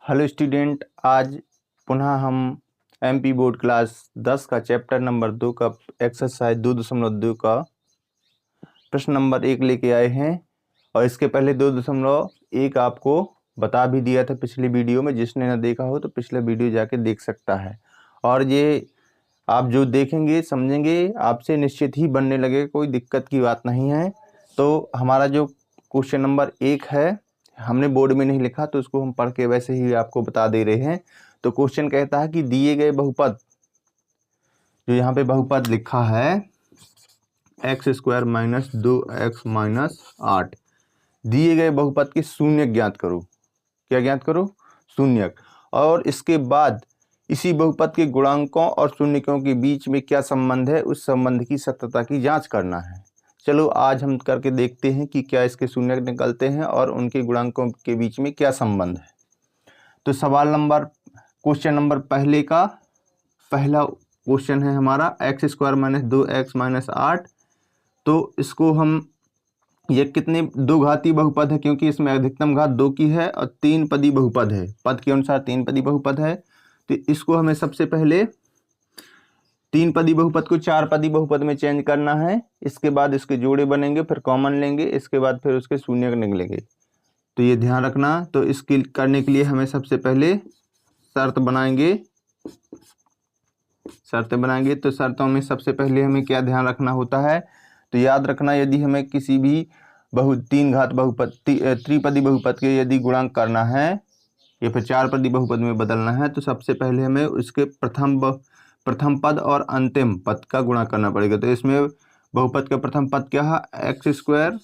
Hello student, आज पुनः हम एमपी बोर्ड क्लास 10 का चैप्टर नंबर 2 का एक्सरसाइज 2.2 का प्रश्न नंबर 1 लेके आए हैं। और इसके पहले 2.1 आपको बता भी दिया था पिछली वीडियो में। जिसने न देखा हो तो पिछला वीडियो जाके देख सकता है। और ये आप जो देखेंगे समझेंगे आपसे निश्चित ही बनने लगेगा, कोई दिक्कत की बात नहीं है। तो हमारा जो क्वेश्चन नंबर 1 है, हमने बोर्ड में नहीं लिखा तो उसको हम पढ़ के वैसे ही आपको बता दे रहे हैं। तो क्वेश्चन कहता है कि दिए गए बहुपद, जो यहाँ पे बहुपद लिखा है x² माइनस 2x माइनस 8, दिए गए बहुपद के शून्यक ज्ञात करो। क्या ज्ञात करो? शून्यक। और इसके बाद इसी बहुपद के गुणांकों और शून्यकों के बीच में क्या संबंध है, उस संबंध की सत्यता की जांच करना है। चलो आज हम करके देखते हैं कि क्या इसके शून्यक निकलते हैं और उनके गुणांकों के बीच में क्या संबंध है। तो सवाल नंबर क्वेश्चन नंबर पहले का पहला क्वेश्चन है हमारा x² माइनस 2x माइनस 8। तो इसको हम, ये कितने दो घातीय बहुपद है क्योंकि इसमें अधिकतम घात 2 की है और 3 पदी बहुपद है, पद के अनुसार 3 पदी बहुपद है। तो इसको हमें सबसे पहले 3 पदी बहुपद को 4 पदी बहुपद में चेंज करना है। इसके बाद इसके जोड़े बनेंगे, फिर कॉमन लेंगे, इसके बाद फिर उसके शून्य निकलेंगे। तो ये ध्यान रखना। तो इसके करने के लिए हमें सबसे पहले शर्त बनाएंगे। तो शर्तों में सबसे पहले हमें क्या ध्यान रखना होता है, तो याद रखना, यदि हमें किसी भी तीन घात बहुपद त्रिपदी बहुपद के यदि गुणांक करना है या फिर 4 पदी बहुपद में बदलना है, तो सबसे पहले हमें उसके प्रथम पद और अंतिम पद का गुणा करना पड़ेगा। तो इसमें बहुपद का प्रथम पद क्या है? x²,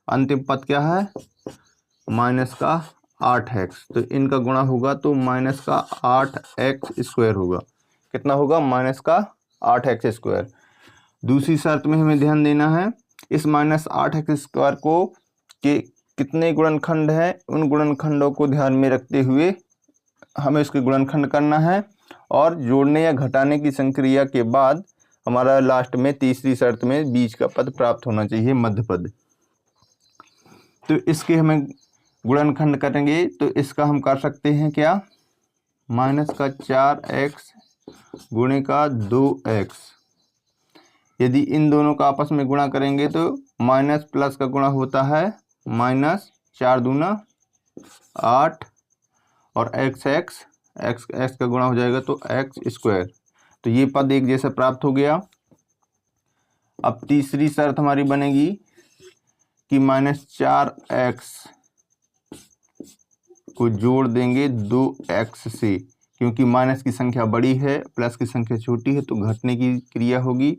अंतिम पद क्या है? माइनस का 8x। तो इनका गुणा होगा तो माइनस का 8x² होगा। कितना होगा? माइनस का 8x²। दूसरी शर्त में हमें ध्यान देना है, इस माइनस 8x² को के कितने गुणनखंड हैं, उन गुणनखंडों को ध्यान में रखते हुए हमें इसके गुणनखंड करना है। और जोड़ने या घटाने की संक्रिया के बाद हमारा लास्ट में तीसरी शर्त में बीच का पद प्राप्त होना चाहिए, मध्य पद। तो इसके हमें गुणनखंड करेंगे तो इसका हम कर सकते हैं क्या? माइनस का 4x गुणे का 2x। यदि इन दोनों का आपस में गुणा करेंगे तो माइनस प्लस का गुणा होता है माइनस 4 दूना 8 और x का गुणा हो जाएगा तो x²। तो ये पद एक जैसा प्राप्त हो गया। अब तीसरी शर्त हमारी बनेगी कि माइनस 4x को जोड़ देंगे 2x से, क्योंकि माइनस की संख्या बड़ी है प्लस की संख्या छोटी है तो घटने की क्रिया होगी।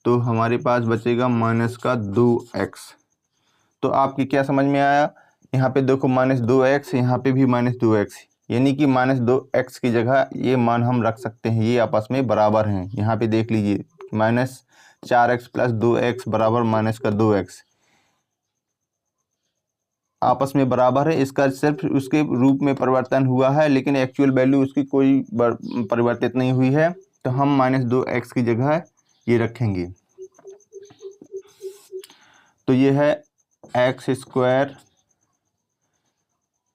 तो हमारे पास बचेगा माइनस का 2x। तो आपकी क्या समझ में आया? यहाँ पे देखो माइनस 2x, यहाँ पे भी माइनस 2x, यानी कि माइनस 2x की जगह ये मान हम रख सकते हैं, ये आपस में बराबर हैं। यहाँ पे देख लीजिए, माइनस 4x प्लस 2x बराबर माइनस का 2x, आपस में बराबर है। इसका सिर्फ उसके रूप में परिवर्तन हुआ है, लेकिन एक्चुअल वैल्यू उसकी कोई परिवर्तित नहीं हुई है। तो हम माइनस 2x की जगह ये रखेंगे। तो ये है x²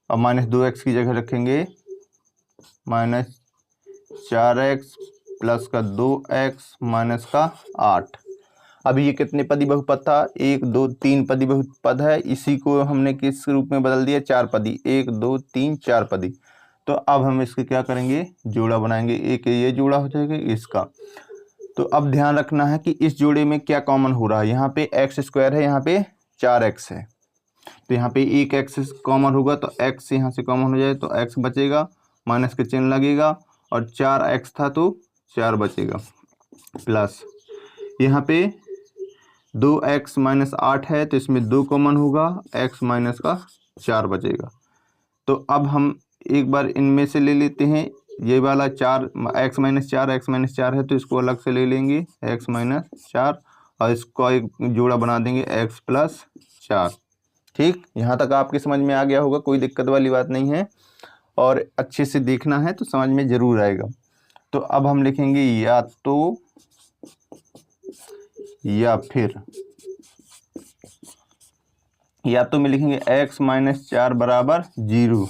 और माइनस 2x की जगह रखेंगे माइनस 4x प्लस का 2x माइनस का 8। अभी ये कितने पदी बहुपद था? 1 2 3 पदी बहुपद है। इसी को हमने किस रूप में बदल दिया? 4 पदी, 1 2 3 4 पदी। तो अब हम इसके क्या करेंगे? जोड़ा बनाएंगे। एक ये जोड़ा हो जाएगा इसका। तो अब ध्यान रखना है कि इस जोड़े में क्या कॉमन हो रहा है। यहाँ पे x² है, यहाँ पे 4x है। तो यहाँ पे एक x कॉमन होगा तो x यहाँ से कॉमन हो जाए तो x बचेगा, माइनस का चिन्ह लगेगा, और 4x था तो 4 बचेगा, प्लस यहाँ पे 2x माइनस 8 है तो इसमें 2 कॉमन होगा, x माइनस का 4 बचेगा। तो अब हम एक बार इनमें से ले लेते हैं। ये वाला 4 x माइनस 4 है तो इसको अलग से ले लेंगे x माइनस 4, और इसको एक जोड़ा बना देंगे x प्लस 4। ठीक, यहाँ तक आपके समझ में आ गया होगा, कोई दिक्कत वाली बात नहीं है। और अच्छे से देखना है तो समझ में ज़रूर आएगा। तो अब हम लिखेंगे या तो या फिर, या तो में लिखेंगे x माइनस 4 बराबर 0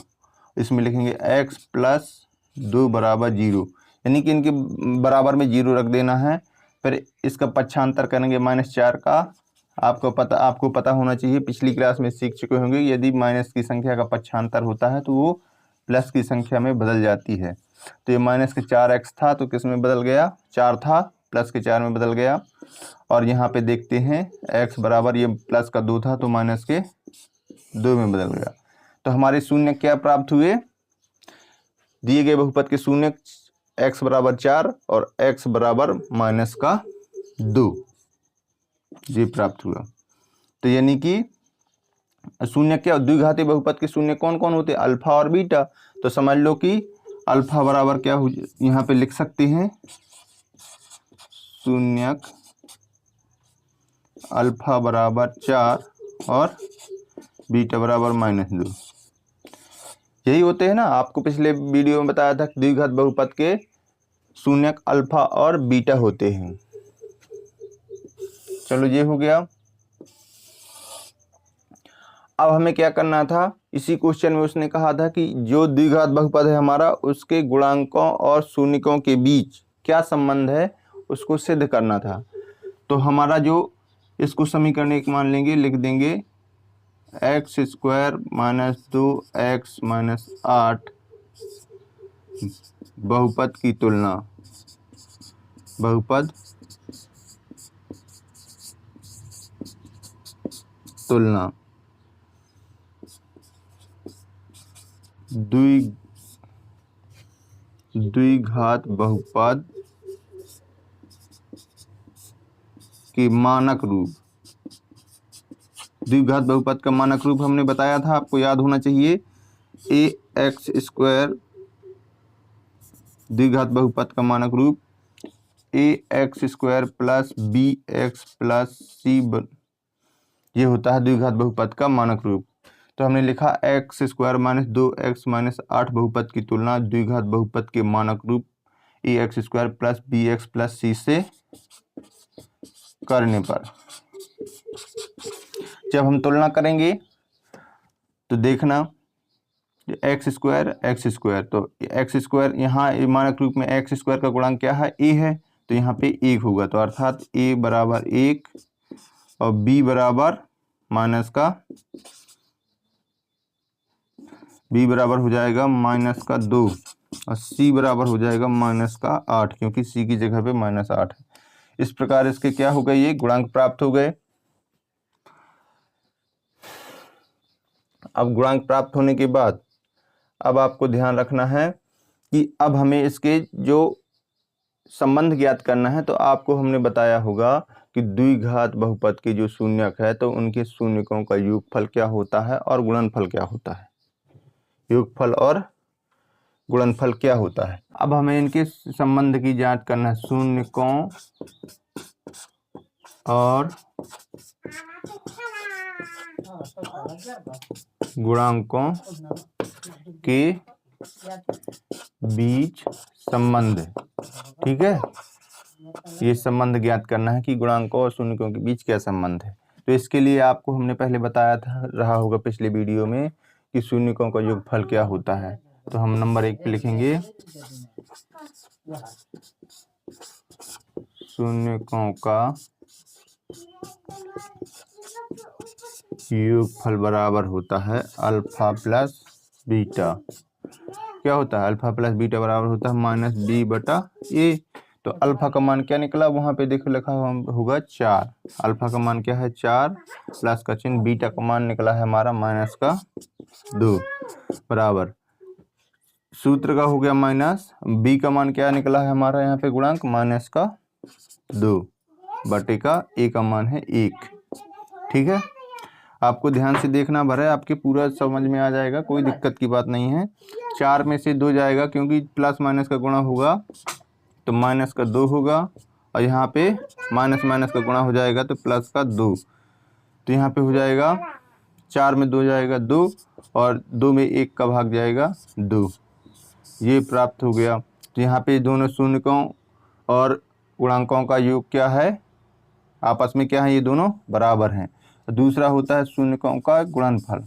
इसमें लिखेंगे x प्लस 2 बराबर 0, यानी कि इनके बराबर में 0 रख देना है। फिर इसका पक्षांतर करेंगे -4 का। आपको पता होना चाहिए, पिछली क्लास में सीख चुके होंगे, यदि माइनस की संख्या का पक्षांतर होता है तो वो प्लस की संख्या में बदल जाती है। तो ये माइनस के 4x था तो किस में बदल गया, 4 था प्लस के 4 में बदल गया। और यहाँ पे देखते हैं x बराबर, ये प्लस का 2 था तो माइनस के 2 में बदल गया। तो हमारे शून्य क्या प्राप्त हुए, दिए गए बहुपद के शून्य x बराबर 4 और x बराबर -2, ये प्राप्त हुआ। तो यानी कि शून्य क्या, द्विघाती बहुपद के शून्य कौन कौन होते हैं, अल्फा और बीटा। तो समझ लो कि अल्फा बराबर क्या हो, यहाँ पे लिख सकते हैं शून्यक अल्फा बराबर 4 और बीटा बराबर -2, यही होते हैं ना। आपको पिछले वीडियो में बताया था द्विघात बहुपद के शून्यक अल्फा और बीटा होते हैं। चलो ये हो गया। अब हमें क्या करना था, इसी क्वेश्चन में उसने कहा था कि जो द्विघात बहुपद है हमारा, उसके गुणांकों और शून्यकों के बीच क्या संबंध है उसको सिद्ध करना था। तो हमारा जो, इसको समीकरण एक मान लेंगे, लिख देंगे x² - 2x - 8 बहुपद की तुलना, बहुपद तुलना द्विघात बहुपद के मानक रूप। द्विघात बहुपद का मानक रूप हमने बताया था, आपको याद होना चाहिए, ax², द्विघात बहुपद का मानक रूप ax² plus bx plus c, ये होता है द्विघात बहुपद का मानक रूप। तो हमने लिखा x² - 2x - 8 बहुपद की तुलना द्विघात बहुपद के मानक रूप ax² plus bx plus c से करने पर। जब हम तुलना करेंगे तो देखना x², तो x², यहाँ मानक रूप में x² का गुणांक क्या है, a है, तो यहाँ पे 1 होगा, तो अर्थात a बराबर 1 और b बराबर b बराबर हो जाएगा -2 और c बराबर हो जाएगा -8, क्योंकि c की जगह पे -8 है। इस प्रकार इसके क्या हो गए, ये गुणांक प्राप्त हो गए। अब गुणांक प्राप्त होने के बाद अब आपको ध्यान रखना है कि अब हमें इसके जो संबंध ज्ञात करना है। तो आपको हमने बताया होगा कि द्विघात बहुपद के जो शून्यक है तो उनके शून्यकों का योगफल क्या होता है और गुणनफल क्या होता है, योगफल और गुणनफल क्या होता है। अब हमें इनके संबंध की जांच करना है, शून्यकों और गुणांकों के बीच संबंध, ठीक है, ये संबंध ज्ञात करना है कि गुणांकों और शून्यकों के बीच क्या संबंध है। तो इसके लिए आपको हमने पहले बताया था, रहा होगा पिछले वीडियो में, कि शून्यकों का योगफल क्या होता है। तो हम नंबर 1 पे लिखेंगे शून्यकों का योगफल बराबर होता है अल्फा प्लस बीटा। क्या होता है, अल्फा प्लस बीटा बराबर होता है -b/a। तो अल्फा का मान क्या निकला, वहां पे देखो लिखा होगा 4, अल्फा का मान क्या है 4, प्लस का चिन्ह, बीटा का मान निकला है हमारा -2 बराबर, सूत्र का हो गया माइनस, b का मान क्या निकला है हमारा यहाँ पे गुणांक -2 बटे का a का मान है 1। ठीक है, आपको ध्यान से देखना भरा, आपके पूरा समझ में आ जाएगा, कोई दिक्कत की बात नहीं है। 4 में से 2 जाएगा, क्योंकि प्लस माइनस का गुणा होगा तो -2 होगा, और यहाँ पे माइनस का गुणा हो जाएगा तो +2, तो यहाँ पे हो जाएगा 4 में 2 जाएगा 2, और 2 में 1 का भाग जाएगा 2, ये प्राप्त हो गया। तो यहाँ पे दोनों शून्यकों और गुणांकों का योग क्या है, आपस में क्या है, ये दोनों बराबर हैं। दूसरा होता है शून्यकों का गुणनफल,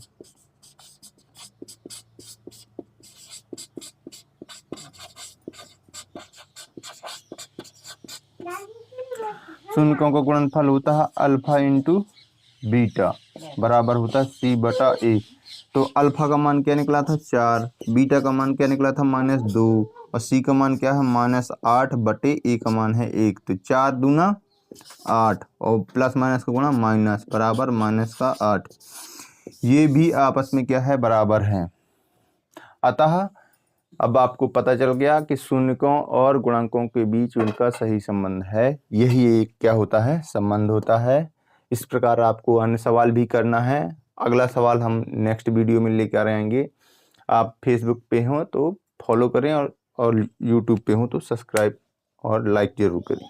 शून्यकों का गुणनफल होता है अल्फा इंटू बीटा बराबर होता है C/A। तो अल्फा का मान क्या निकला था 4, बीटा का मान क्या निकला था -2 और C का मान क्या है -8/A का मान है 1। तो 4 दूना 8 और प्लस माइनस का गुणा माइनस बराबर -8। ये भी आपस में क्या है बराबर हैं। अतः अब आपको पता चल गया कि शून्यकों और गुणांकों के बीच उनका सही संबंध है। यही एक क्या होता है संबंध होता है। इस प्रकार आपको अन्य सवाल भी करना है। अगला सवाल हम नेक्स्ट वीडियो में लेकर आएंगे। आप फेसबुक पे हो तो फॉलो करें और यूट्यूब पे हो तो सब्सक्राइब और लाइक जरूर करें।